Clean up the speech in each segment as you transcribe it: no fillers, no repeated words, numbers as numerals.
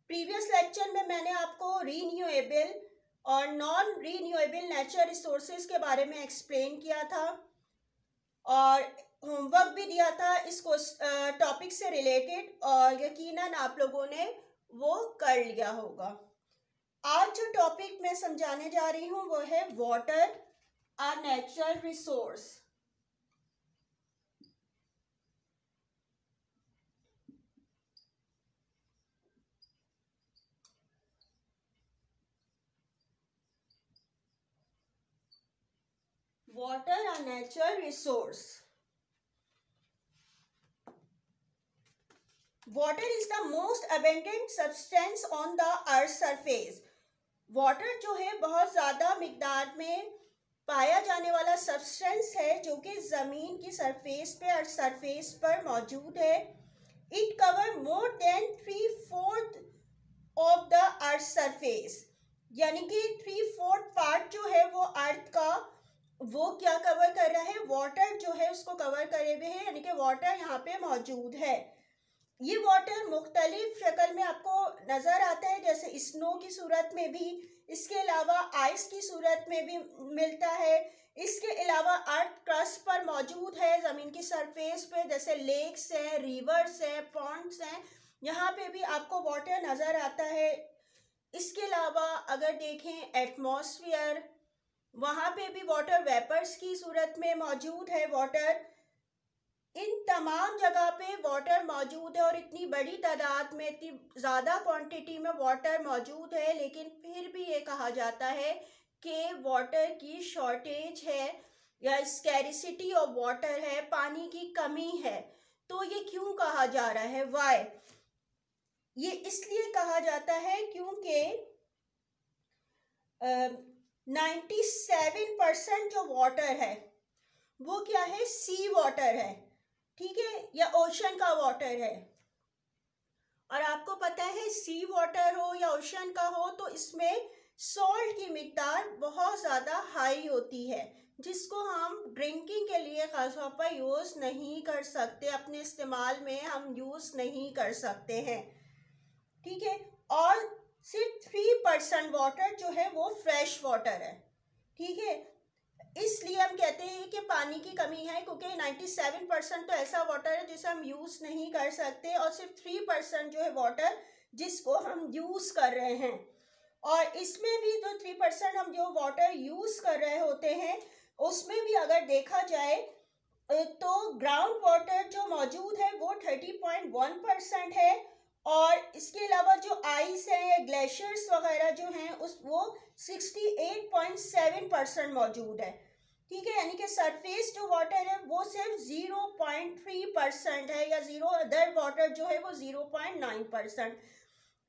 Previous lecture में मैंने आपको रीन्यूएबल और नॉन रीन्यूएबल नेचुरल रिसोर्सेज के बारे में एक्सप्लेन किया था और होमवर्क भी दिया था इसको टॉपिक से रिलेटेड, और यकीनन आप लोगों ने वो कर लिया होगा। आज जो टॉपिक मैं समझाने जा रही हूँ वो है water a natural resource. Water a natural resource. Water is the most abundant substance on the earth's surface. Water जो है बहुत ज़्यादा मिकदार में पाया जाने वाला सब्सटेंस है जो कि ज़मीन की सरफेस पर मौजूद है। It cover more than 3/4 of the earth's surface. यानी कि 3/4 पार्ट जो है वो अर्थ का वो क्या कवर कर रहा है, वाटर जो है उसको कवर करे हुए है, यानी कि वाटर यहाँ पे मौजूद है। ये वाटर मुख्तलिफ शक्ल में आपको नज़र आता है, जैसे स्नो की सूरत में भी, इसके अलावा आइस की सूरत में भी मिलता है। इसके अलावा अर्थ क्रस्ट पर मौजूद है, ज़मीन की सरफेस पे, जैसे लेक्स हैं, रिवर्स हैं, पॉन्ड्स हैं, यहाँ पे भी आपको वाटर नज़र आता है। इसके अलावा अगर देखें एटमॉस्फेयर, वहाँ पे भी वाटर वेपर्स की सूरत में मौजूद है वाटर। इन तमाम जगह पे वाटर मौजूद है और इतनी बड़ी तादाद में, इतनी ज़्यादा क्वांटिटी में वाटर मौजूद है, लेकिन फिर भी ये कहा जाता है कि वाटर की शॉर्टेज है या स्कैरिसिटी ऑफ वाटर है, पानी की कमी है। तो ये क्यों कहा जा रहा है, वाई? ये इसलिए कहा जाता है क्योंकि 97% जो वाटर है वो क्या है, सी वाटर है, ठीक है, या ओशन का वाटर है। और आपको पता है सी वाटर हो या ओशन का हो तो इसमें सॉल्ट की मिकदार बहुत ज़्यादा हाई होती है, जिसको हम ड्रिंकिंग के लिए खासतौर पर यूज़ नहीं कर सकते, अपने इस्तेमाल में हम यूज़ नहीं कर सकते हैं, ठीक है। और सिर्फ 3% वाटर जो है वो फ्रेश वाटर है, ठीक है। इसलिए हम कहते हैं कि पानी की कमी है, क्योंकि 97% तो ऐसा वाटर है जिसे हम यूज़ नहीं कर सकते और सिर्फ 3% जो है वाटर जिसको हम यूज़ कर रहे हैं। और इसमें भी जो 3% हम जो वाटर यूज़ कर रहे होते हैं उसमें भी अगर देखा जाए तो ग्राउंड वाटर जो मौजूद है वो 30.1% है, और इसके अलावा जो आइस है, ग्लेशियर्स वगैरह जो हैं वो 68.7% मौजूद है, ठीक है। यानी कि सरफेस जो वाटर है वो सिर्फ 0.3% है, या जीरो अदर वाटर जो है वो 0.9%।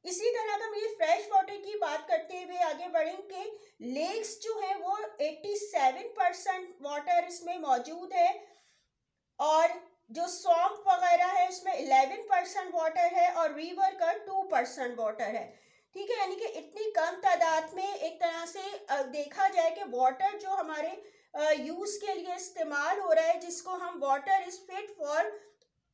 इसी तरह अगर हम ये फ्रेश वाटर की बात करते हुए आगे बढ़ेंगे, लेक्स जो है वो 87% वाटर इसमें मौजूद है, और जो स्वैम्प वगैरह है उसमें 11% वाटर है, और रिवर का 2% वाटर है, ठीक है। यानी कि इतनी कम तादाद में एक तरह से देखा जाए कि वाटर जो हमारे यूज़ के लिए इस्तेमाल हो रहा है, जिसको हम water is fit for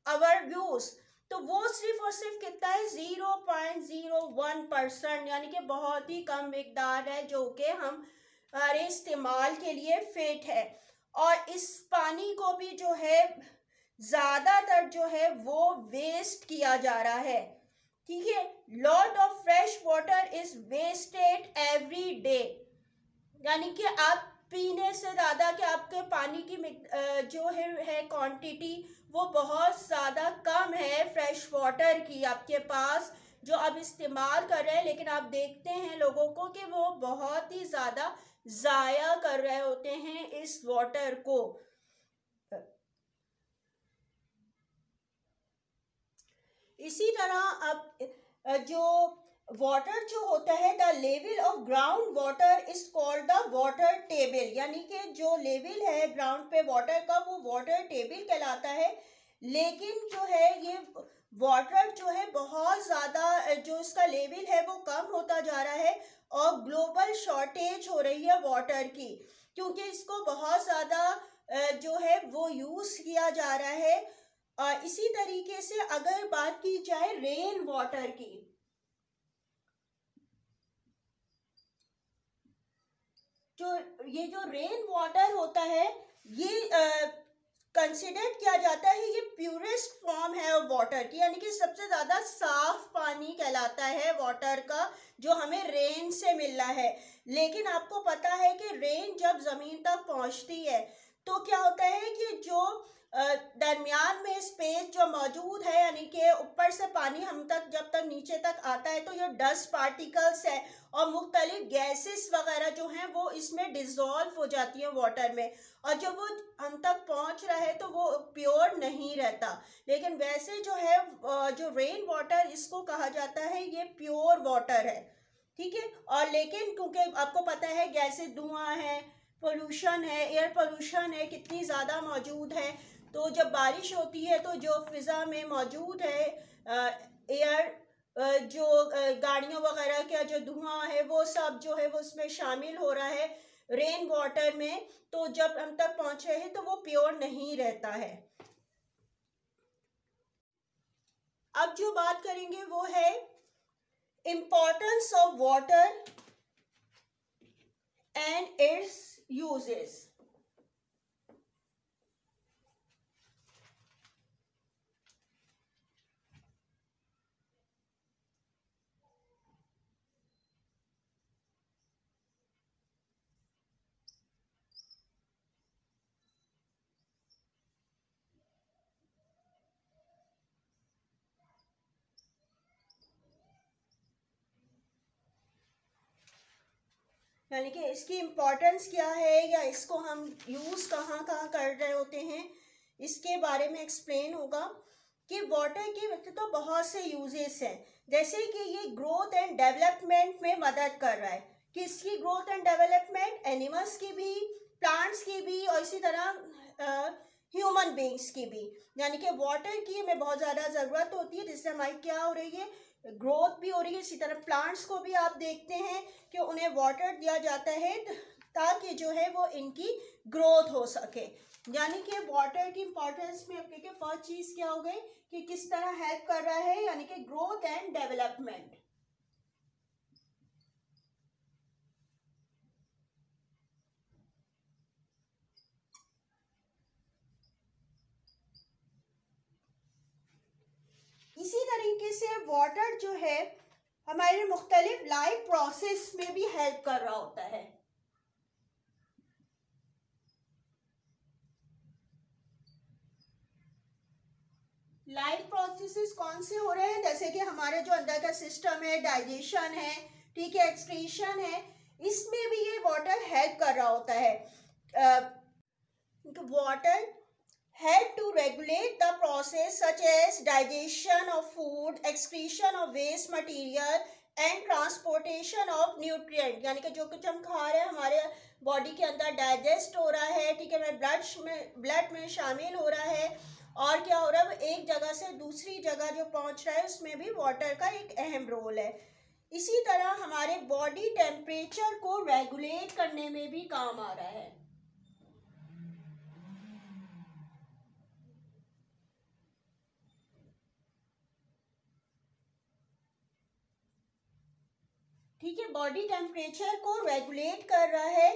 our use, तो वो सिर्फ और सिर्फ कितना है, 0.01%, यानी कि बहुत ही कम मिकदार है जो कि हम हमारे इस्तेमाल के लिए फिट है। और इस पानी को भी जो है ज़्यादातर जो है वो वेस्ट किया जा रहा है, ठीक है। Lot of fresh water is wasted every day, यानी कि आप पीने से ज़्यादा कि आपके पानी की जो है क्वांटिटी वो बहुत ज़्यादा कम है फ्रेश वाटर की आपके पास जो आप इस्तेमाल कर रहे हैं, लेकिन आप देखते हैं लोगों को कि वो बहुत ही ज़्यादा ज़ाया कर रहे होते हैं इस वाटर को। इसी तरह अब जो वाटर जो होता है, the level of ground water is called the water table, यानी कि जो लेवल है ग्राउंड पे वाटर का वो वाटर टेबल कहलाता है। लेकिन जो है ये वाटर जो है बहुत ज़्यादा जो इसका लेवल है वो कम होता जा रहा है, और ग्लोबल शॉर्टेज हो रही है वाटर की, क्योंकि इसको बहुत ज़्यादा जो है वो यूज़ किया जा रहा है। इसी तरीके से अगर बात की जाए रेन वाटर की, जो ये जो रेन वाटर होता है ये कंसिडर किया जाता है, ये प्यूरेस्ट फॉर्म है वाटर की, यानी कि सबसे ज़्यादा साफ पानी कहलाता है वाटर का जो हमें रेन से मिल रहा है। लेकिन आपको पता है कि रेन जब ज़मीन तक पहुंचती है तो क्या होता है कि जो दरमियान में स्पेस जो मौजूद है, यानी कि ऊपर से पानी हम तक जब तक नीचे तक आता है तो ये डस्ट पार्टिकल्स है और मुख्तलिफ गैसेस वगैरह जो हैं वो इसमें डिज़ोल्व हो जाती हैं वाटर में, और जब वो हम तक पहुंच रहा है तो वो प्योर नहीं रहता। लेकिन वैसे जो है जो रेन वाटर इसको कहा जाता है ये प्योर वाटर है, ठीक है। और लेकिन क्योंकि आपको पता है गैसेस, धुआं है, पोल्यूशन है, एयर पोल्यूशन है, कितनी ज़्यादा मौजूद है, तो जब बारिश होती है तो जो फिज़ा में मौजूद है एयर, जो गाड़ियों वगैरह का जो धुआं है वो सब जो है वो उसमें शामिल हो रहा है रेन वाटर में, तो जब हम तक पहुंच रहे हैं तो वो प्योर नहीं रहता है। अब जो बात करेंगे वो है importance of water and it's uses. यानी कि इसकी इम्पोर्टेंस क्या है या इसको हम यूज़ कहाँ कहाँ कर रहे होते हैं इसके बारे में एक्सप्लेन होगा। कि वाटर के वैसे तो बहुत से यूजेस हैं, जैसे कि ये ग्रोथ एंड डेवलपमेंट में मदद कर रहा है। किसकी ग्रोथ एंड डेवलपमेंट? एनिमल्स की भी, प्लांट्स की भी, और इसी तरह ह्यूमन बींग्स की भी। यानी कि वाटर की हमें बहुत ज़्यादा ज़रूरत होती है, जिससे हमारी क्या हो रही है, ग्रोथ भी हो रही है। इसी तरह प्लांट्स को भी आप देखते हैं कि उन्हें वाटर दिया जाता है ताकि जो है वो इनकी ग्रोथ हो सके। यानी कि वाटर की इंपॉर्टेंस में आपके फर्स्ट चीज़ क्या हो गई कि किस तरह हेल्प कर रहा है, यानी कि ग्रोथ एंड डेवलपमेंट। इसी तरीके से वाटर जो है हमारे मुख्तलिफ लाइफ प्रोसेस में भी हेल्प कर रहा होता है। लाइफ प्रोसेसेस कौन से हो रहे हैं? जैसे कि हमारे जो अंदर का सिस्टम है, डाइजेशन है, ठीक है, एक्सक्रीशन है, इसमें भी ये वाटर हेल्प कर रहा होता है। Water help to regulate the process such as digestion of food, excretion of waste material and transportation of nutrient। यानी कि जो कुछ हम खा रहे हैं हमारे बॉडी के अंदर डाइजेस्ट हो रहा है, ठीक है, हमारे ब्लड में शामिल हो रहा है, और क्या हो रहा है, एक जगह से दूसरी जगह जो पहुंच रहा है उसमें भी वाटर का एक अहम रोल है। इसी तरह हमारे बॉडी टेम्परेचर को रेगुलेट करने में भी काम आ रहा है। ठीक है, बॉडी टेम्परेचर को रेगुलेट कर रहा है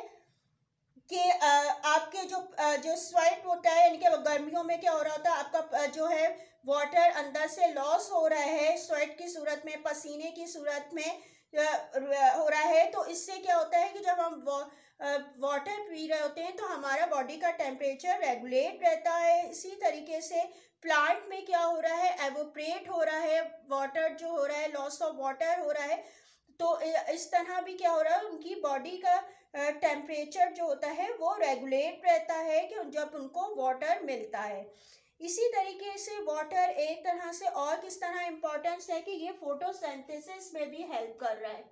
कि आपके जो स्वेट होता है, यानी कि गर्मियों में क्या हो रहा था, आपका जो है वाटर अंदर से लॉस हो रहा है स्वेट की सूरत में, पसीने की सूरत में हो रहा है। तो इससे क्या होता है कि जब हम वाटर पी रहे होते हैं तो हमारा बॉडी का टेम्परेचर रेगुलेट रहता है। इसी तरीके से प्लांट में क्या हो रहा है, एवोपरेट हो रहा है, वाटर जो हो रहा है, लॉस ऑफ वाटर हो रहा है। तो इस तरह भी क्या हो रहा है, उनकी बॉडी का टेम्परेचर जो होता है वो रेगुलेट रहता है कि जब उनको वाटर मिलता है। इसी तरीके से वाटर एक तरह से और किस तरह इम्पोर्टेंस है कि ये फोटोसिंथेसिस में भी हेल्प कर रहा है।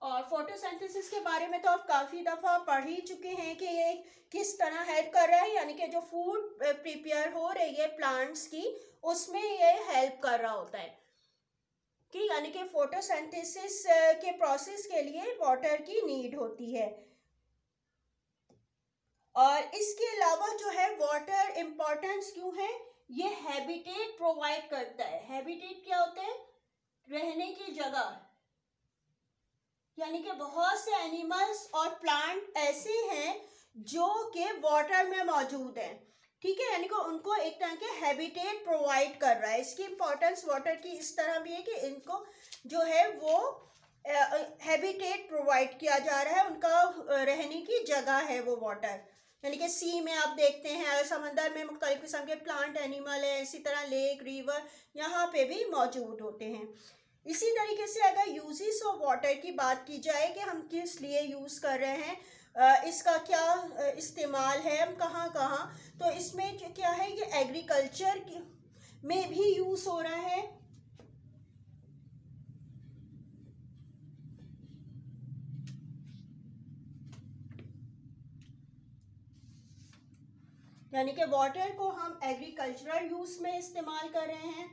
और फोटोसिंथेसिस के बारे में तो आप काफ़ी दफ़ा पढ़ ही चुके हैं कि ये किस तरह हेल्प कर रहा है, यानी कि जो फूड प्रिपेयर हो रही है प्लांट्स की उसमें ये हेल्प कर रहा होता है कि यानी कि फोटोसिंथेसिस के प्रोसेस के लिए वाटर की नीड होती है। और इसके अलावा जो है वाटर इम्पोर्टेंस क्यों है ये हैबिटेट प्रोवाइड करता है। हैबिटेट क्या होता है? रहने की जगह, यानी कि बहुत से एनिमल्स और प्लांट ऐसे हैं जो कि वाटर में मौजूद हैं, ठीक है, यानी कि उनको एक तरह के हैबिटेट प्रोवाइड कर रहा है। इसकी इंपॉर्टेंस वाटर की इस तरह भी है कि इनको जो है वो हैबिटेट प्रोवाइड किया जा रहा है, उनका रहने की जगह है वो वाटर। यानी कि सी में आप देखते हैं, समंदर में मुख्तलिफ किस्म के प्लांट एनिमल है, इसी तरह लेक रिवर यहाँ पे भी मौजूद होते हैं। इसी तरीके से अगर यूजेस ऑफ वाटर की बात की जाए कि हम किस लिए यूज़ कर रहे हैं, इसका क्या इस्तेमाल है, हम कहाँ कहाँ, तो इसमें क्या है, ये एग्रीकल्चर में भी यूज़ हो रहा है, यानी कि वाटर को हम एग्रीकल्चरल यूज़ में इस्तेमाल कर रहे हैं।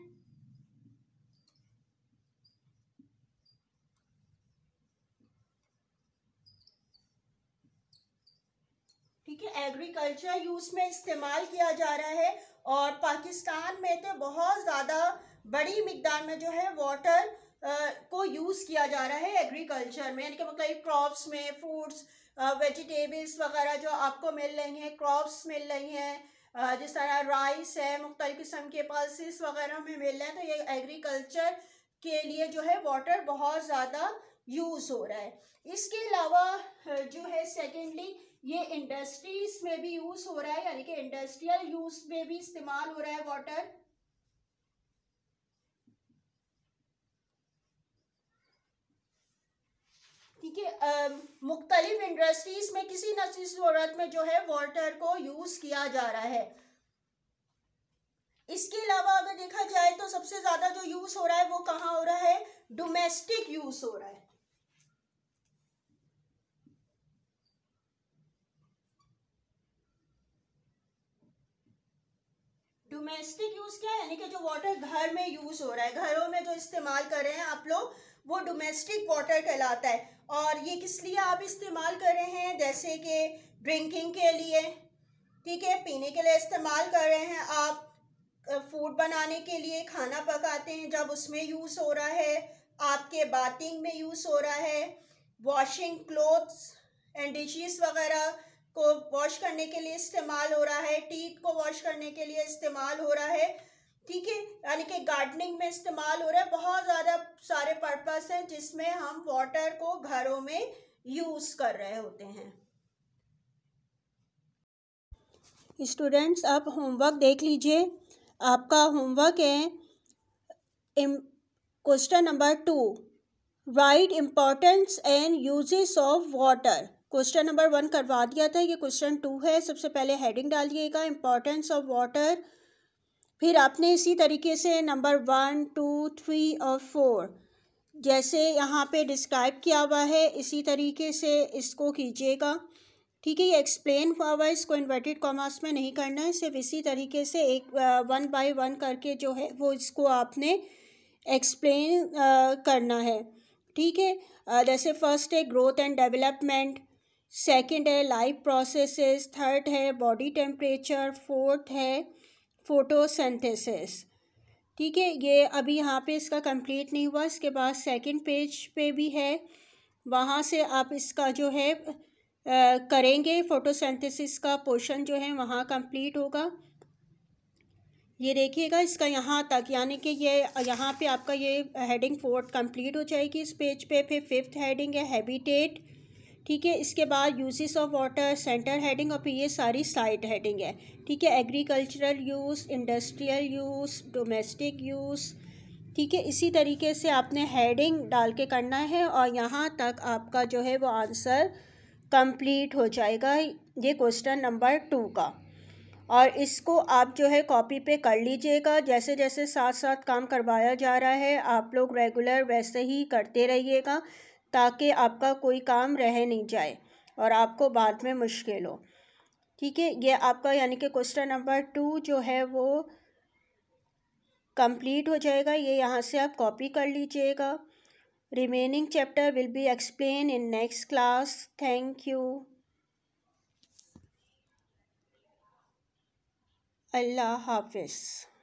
ठीक है, एग्रीकल्चर यूज में इस्तेमाल किया जा रहा है। और पाकिस्तान में तो बहुत ज़्यादा बड़ी मिकदार में जो है वाटर को यूज़ किया जा रहा है एग्रीकल्चर में, यानी कि मतलब क्रॉप्स में, फ्रूट्स वेजिटेबल्स वगैरह जो आपको मिल रही हैं, क्रॉप्स मिल रही हैं, जिस तरह राइस है, मुख्तलिफ किस्म के पल्सेस वगैरह में मिल रहे हैं, तो ये एग्रीकल्चर के लिए जो है वाटर बहुत ज़्यादा यूज़ हो रहा है। इसके अलावा जो है सेकेंडली ये इंडस्ट्रीज में भी यूज हो रहा है, यानी कि इंडस्ट्रियल यूज में भी इस्तेमाल हो रहा है वाटर। ठीक है, मुख्तलिफ इंडस्ट्रीज में किसी न किसी सूरत में जो है वाटर को यूज किया जा रहा है। इसके अलावा अगर देखा जाए तो सबसे ज्यादा जो यूज हो रहा है वो कहाँ हो रहा है? डोमेस्टिक यूज हो रहा है। डोमेस्टिक यूज क्या है? यानी कि जो वाटर घर में यूज हो रहा है, घरों में जो इस्तेमाल कर रहे हैं आप लोग, वो डोमेस्टिक वाटर कहलाता है। और ये किस लिए आप इस्तेमाल कर रहे हैं? जैसे कि ड्रिंकिंग के लिए, ठीक है, पीने के लिए इस्तेमाल कर रहे हैं आप, फूड बनाने के लिए, खाना पकाते हैं जब उसमें यूज़ हो रहा है, आपके बाथिंग में यूज़ हो रहा है, वॉशिंग क्लोथ्स एंड डिशेस वगैरह को वॉश करने के लिए इस्तेमाल हो रहा है, टीथ को वॉश करने के लिए इस्तेमाल हो रहा है, ठीक है, यानी कि गार्डनिंग में इस्तेमाल हो रहा है। बहुत ज़्यादा सारे पर्पस हैं जिसमें हम वाटर को घरों में यूज़ कर रहे होते हैं। स्टूडेंट्स, अब होमवर्क देख लीजिए। आपका होमवर्क है question number 2, right importance and uses of water. Question number 1 करवा दिया था, ये क्वेश्चन 2 है। सबसे पहले हेडिंग डालिएगा इम्पोर्टेंस ऑफ वाटर, फिर आपने इसी तरीके से नंबर 1, 2, 3 और 4 जैसे यहाँ पे डिस्क्राइब किया हुआ है इसी तरीके से इसको कीजिएगा। ठीक है, ये एक्सप्लेन हुआ हुआ है, इसको इन्वर्टेड कॉमास में नहीं करना है, सिर्फ इसी तरीके से एक 1 बाय 1 करके जो है वो इसको आपने एक्सप्लेन करना है। ठीक है, जैसे फर्स्ट है ग्रोथ एंड डेवलपमेंट, सेकंड है लाइफ प्रोसेसेस, थर्ड है बॉडी टेम्परेचर, फोर्थ है फोटोसिंथेसिस। ठीक है, ये अभी यहाँ पे इसका कंप्लीट नहीं हुआ, इसके बाद सेकंड पेज पे भी है, वहाँ से आप इसका जो है करेंगे, फोटोसिंथेसिस का पोर्शन जो है वहाँ कंप्लीट होगा। ये देखिएगा इसका यहाँ तक, यानी कि ये यहाँ पे आपका ये हेडिंग 4 कंप्लीट हो जाएगी इस पेज पे। फिर 5th हेडिंग है हैबिटेट, ठीक है, इसके बाद uses of water centre heading, और फिर ये सारी साइड हेडिंग है। ठीक है, agricultural use, industrial use, domestic use. ठीक है, इसी तरीके से आपने हेडिंग डाल के करना है और यहाँ तक आपका जो है वो आंसर कंप्लीट हो जाएगा, ये क्वेश्चन नंबर 2 का। और इसको आप जो है कॉपी पे कर लीजिएगा, जैसे जैसे साथ साथ काम करवाया जा रहा है आप लोग रेगुलर वैसे ही करते रहिएगा, ताकि आपका कोई काम रह नहीं जाए और आपको बाद में मुश्किल हो। ठीक है, ये आपका यानी कि क्वेश्चन नंबर 2 जो है वो कंप्लीट हो जाएगा, ये यहाँ से आप कॉपी कर लीजिएगा। Remaining chapter will be explain in next class. Thank you. अल्लाह हाफिज़।